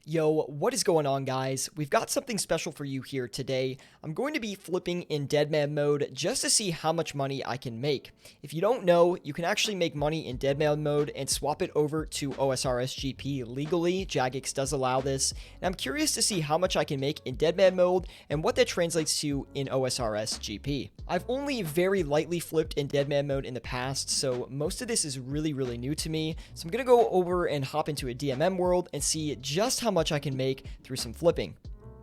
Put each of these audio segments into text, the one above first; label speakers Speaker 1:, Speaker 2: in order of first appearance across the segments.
Speaker 1: Yo, what is going on, guys? We've got something special for you here today. I'm going to be flipping in Deadman mode just to see how much money I can make. If you don't know, you can actually make money in Deadman mode and swap it over to OSRS GP legally. Jagex does allow this, and I'm curious to see how much I can make in Deadman mode and what that translates to in OSRS GP. I've only very lightly flipped in Deadman mode in the past, so most of this is really new to me. So I'm going to go over and hop into a DMM world and see just how much I can make through some flipping.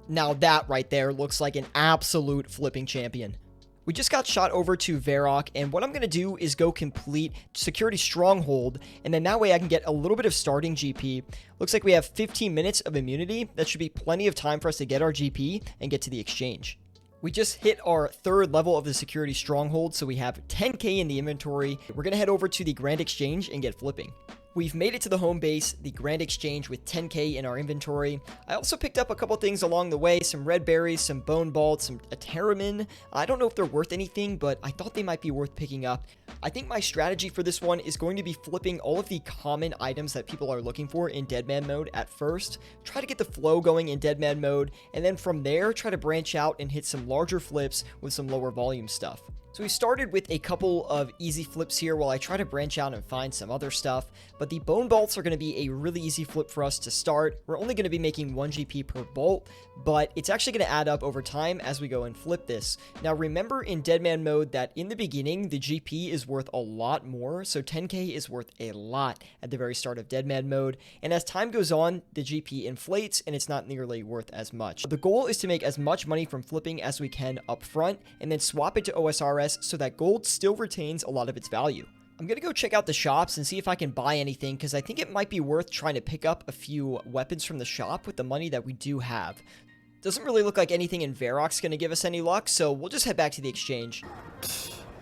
Speaker 1: Now that right there looks like an absolute flipping champion. We just got shot over to Varrock, and what I'm going to do is go complete security Stronghold, and then that way I can get a little bit of starting GP. Looks like we have 15 minutes of immunity. That should be plenty of time for us to get our GP and get to the exchange. We just hit our third level of the security Stronghold, so we have 10k in the inventory. We're going to head over to the Grand Exchange and get flipping. We've made it to the home base, the Grand Exchange, with 10k in our inventory. I also picked up a couple things along the way, some red berries, some bone bolts, a Terramin. I don't know if they're worth anything, but I thought they might be worth picking up. I think my strategy for this one is going to be flipping all of the common items that people are looking for in Deadman mode at first. Try to get the flow going in Deadman mode, and then from there, try to branch out and hit some larger flips with some lower volume stuff. So we started with a couple of easy flips here while I try to branch out and find some other stuff, but the bone bolts are going to be a really easy flip for us to start. We're only going to be making 1 GP per bolt, but it's actually going to add up over time as we go and flip this. Now remember in Deadman mode that in the beginning, the GP is worth a lot more, so 10k is worth a lot at the very start of Deadman mode, and as time goes on, the GP inflates and it's not nearly worth as much. The goal is to make as much money from flipping as we can up front, and then swap it to OSRS so that gold still retains a lot of its value. I'm going to go check out the shops and see if I can buy anything, because I think it might be worth trying to pick up a few weapons from the shop with the money that we do have. Doesn't really look like anything in Varrock's going to give us any luck, so we'll just head back to the exchange.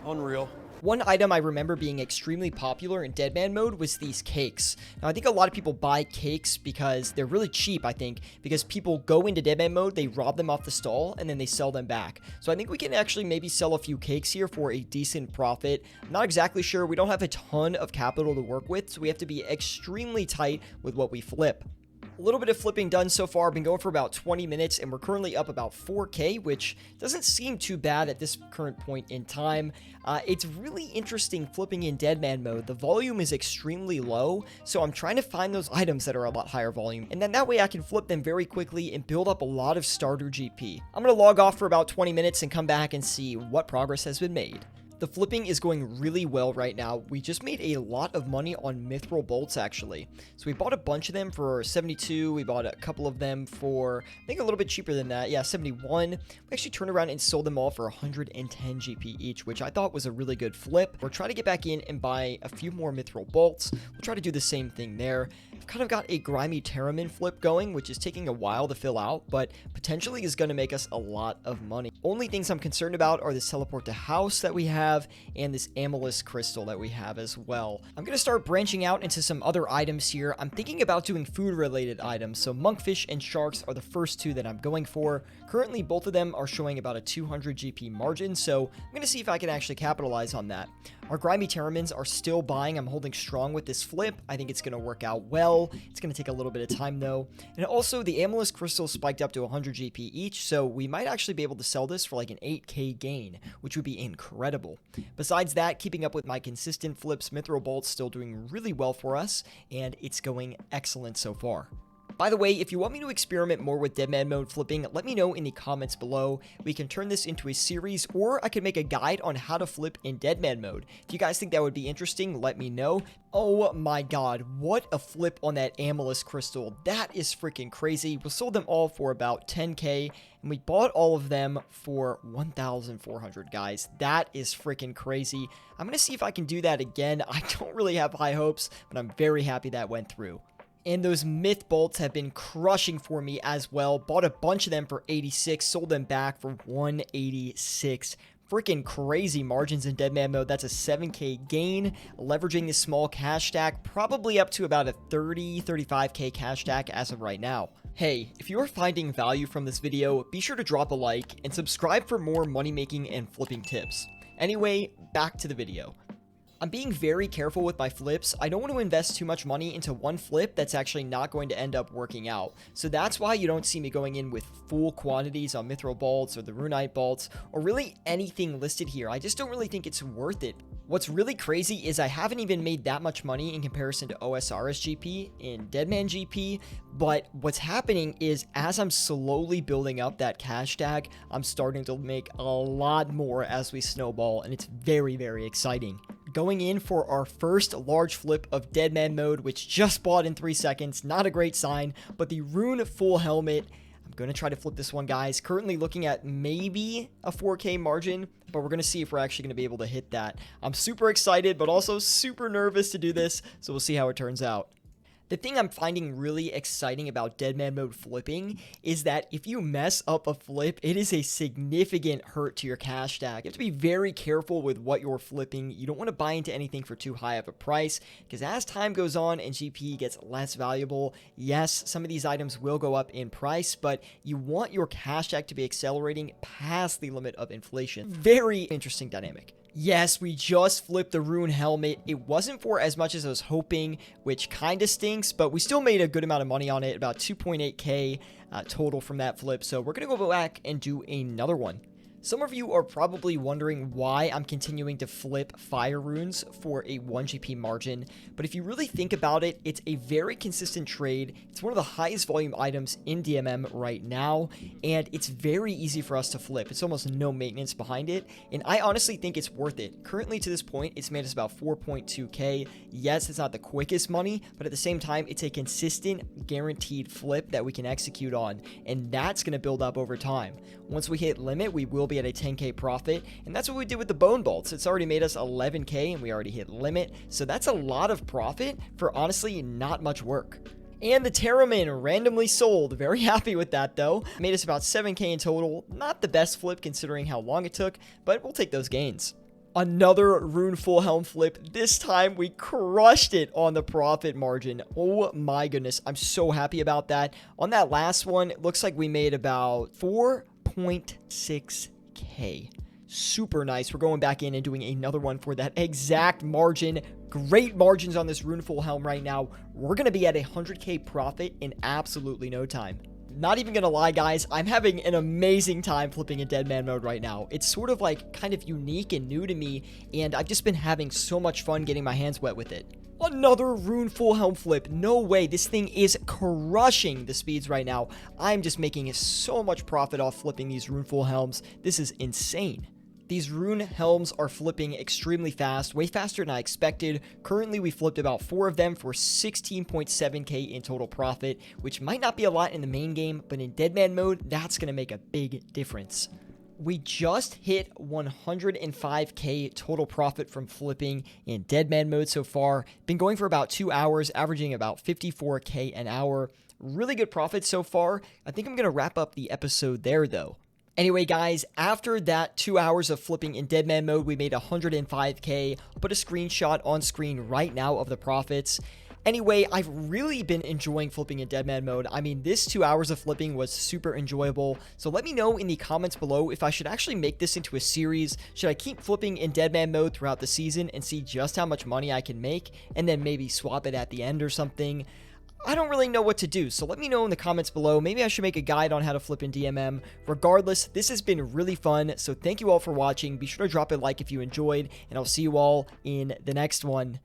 Speaker 2: Unreal.
Speaker 1: One item I remember being extremely popular in Deadman mode was these cakes. Now, I think a lot of people buy cakes because they're really cheap, I think, because people go into Deadman mode, they rob them off the stall, and then they sell them back. So I think we can actually maybe sell a few cakes here for a decent profit. I'm not exactly sure. We don't have a ton of capital to work with, so we have to be extremely tight with what we flip. A little bit of flipping done so far. Been going for about 20 minutes, and we're currently up about 4k, which doesn't seem too bad at this current point in time. It's really interesting flipping in Deadman mode. The volume is extremely low, so I'm trying to find those items that are a lot higher volume, and then that way I can flip them very quickly and build up a lot of starter GP. I'm going to log off for about 20 minutes and come back and see what progress has been made. The flipping is going really well right now. We just made a lot of money on mithril bolts, actually. So we bought a bunch of them for 72. We bought a couple of them for, I think, a little bit cheaper than that. Yeah, 71. We actually turned around and sold them all for 110 GP each, which I thought was a really good flip. We're trying to get back in and buy a few more mithril bolts. We'll try to do the same thing there. I've kind of got a grimy Terramin flip going, which is taking a while to fill out, but potentially is going to make us a lot of money. Only things I'm concerned about are this teleport to house that we have and this amethyst crystal that we have as well. I'm going to start branching out into some other items here. I'm thinking about doing food related items, so monkfish and sharks are the first two that I'm going for. Currently both of them are showing about a 200 GP margin, so I'm going to see if I can actually capitalize on that. Our grimy Terramins are still buying. I'm holding strong with this flip. I think it's going to work out well. It's going to take a little bit of time though. And also the amethyst crystal spiked up to 100 GP each, so we might actually be able to sell this for like an 8k gain, which would be incredible. Besides that, keeping up with my consistent flips, mithril bolts still doing really well for us, and it's going excellent so far. By the way, if you want me to experiment more with Deadman mode flipping, let me know in the comments below. We can turn this into a series, or I could make a guide on how to flip in Deadman mode. If you guys think that would be interesting, let me know. Oh my god, what a flip on that amethyst crystal. That is freaking crazy. We sold them all for about 10k, and we bought all of them for 1,400, guys. That is freaking crazy. I'm going to see if I can do that again. I don't really have high hopes, but I'm very happy that went through. And those myth bolts have been crushing for me as well. Bought a bunch of them for 86, sold them back for 186. Freaking crazy margins in Deadman mode. That's a 7k gain. Leveraging this small cash stack, probably up to about a 35k cash stack as of right now. Hey, if you are finding value from this video, be sure to drop a like and subscribe for more money making and flipping tips. Anyway, back to the video. I'm being very careful with my flips. I don't want to invest too much money into one flip that's actually not going to end up working out. So that's why you don't see me going in with full quantities on Mithril Bolts or the Runite Bolts or really anything listed here. I just don't really think it's worth it. What's really crazy is I haven't even made that much money in comparison to OSRS GP in Deadman GP, but what's happening is as I'm slowly building up that cash tag, I'm starting to make a lot more as we snowball, and it's very, very exciting. Going in for our first large flip of Deadman Mode, which just bought in 3 seconds. Not a great sign, but the Rune full helmet. I'm going to try to flip this one, guys. Currently looking at maybe a 4K margin, but we're going to see if we're actually going to be able to hit that. I'm super excited, but also super nervous to do this, so we'll see how it turns out. The thing I'm finding really exciting about Deadman Mode flipping is that if you mess up a flip, it is a significant hurt to your cash tag. You have to be very careful with what you're flipping. You don't want to buy into anything for too high of a price, because as time goes on and GP gets less valuable, yes, some of these items will go up in price, but you want your cash tag to be accelerating past the limit of inflation. Very interesting dynamic. Yes, we just flipped the Rune helmet. It wasn't for as much as I was hoping, which kind of stinks, but we still made a good amount of money on it, about 2.8k total from that flip. So we're going to go back and do another one. Some of you are probably wondering why I'm continuing to flip fire runes for a 1 GP margin, but if you really think about it, it's a very consistent trade. It's one of the highest volume items in DMM right now, and it's very easy for us to flip. It's almost no maintenance behind it, and I honestly think it's worth it. Currently to this point, it's made us about 4.2k. Yes, it's not the quickest money, but at the same time, it's a consistent, guaranteed flip that we can execute on, and that's going to build up over time. Once we hit limit, we will be at a 10k profit, and that's what we did with the bone bolts. It's already made us 11k, and we already hit limit, so that's a lot of profit for honestly not much work. And the Terramin randomly sold. Very happy with that though. Made us about 7k in total. Not the best flip considering how long it took, but we'll take those gains. Another Rune full helm flip. This time we crushed it on the profit margin. Oh my goodness, I'm so happy about that. On that last one, it looks like we made about 4.6k. Super nice. We're going back in and doing another one for that exact margin. Great margins on this Rune full helm right now. We're going to be at 100k profit in absolutely no time. Not even gonna lie, guys, I'm having an amazing time flipping in Deadman Mode right now. It's sort of like kind of unique and new to me, and I've just been having so much fun getting my hands wet with it. Another Rune full helm flip. No way. This thing is crushing the speeds right now. I'm just making so much profit off flipping these Rune full helms. This is insane. These Rune helms are flipping extremely fast, way faster than I expected. Currently, we flipped about 4 of them for 16.7k in total profit, which might not be a lot in the main game, but in Deadman Mode, that's going to make a big difference. We just hit 105k total profit from flipping in Deadman Mode so far. Been going for about 2 hours, averaging about 54k an hour. Really good profit so far. I think I'm going to wrap up the episode there, though. Anyway, guys, after that 2 hours of flipping in Deadman Mode, we made 105k. I'll put a screenshot on screen right now of the profits. Anyway, I've really been enjoying flipping in Deadman Mode. I mean, this 2 hours of flipping was super enjoyable. So let me know in the comments below if I should actually make this into a series. Should I keep flipping in Deadman Mode throughout the season and see just how much money I can make, and then maybe swap it at the end or something? I don't really know what to do, so let me know in the comments below. Maybe I should make a guide on how to flip in DMM. Regardless, this has been really fun, so thank you all for watching. Be sure to drop a like if you enjoyed, and I'll see you all in the next one.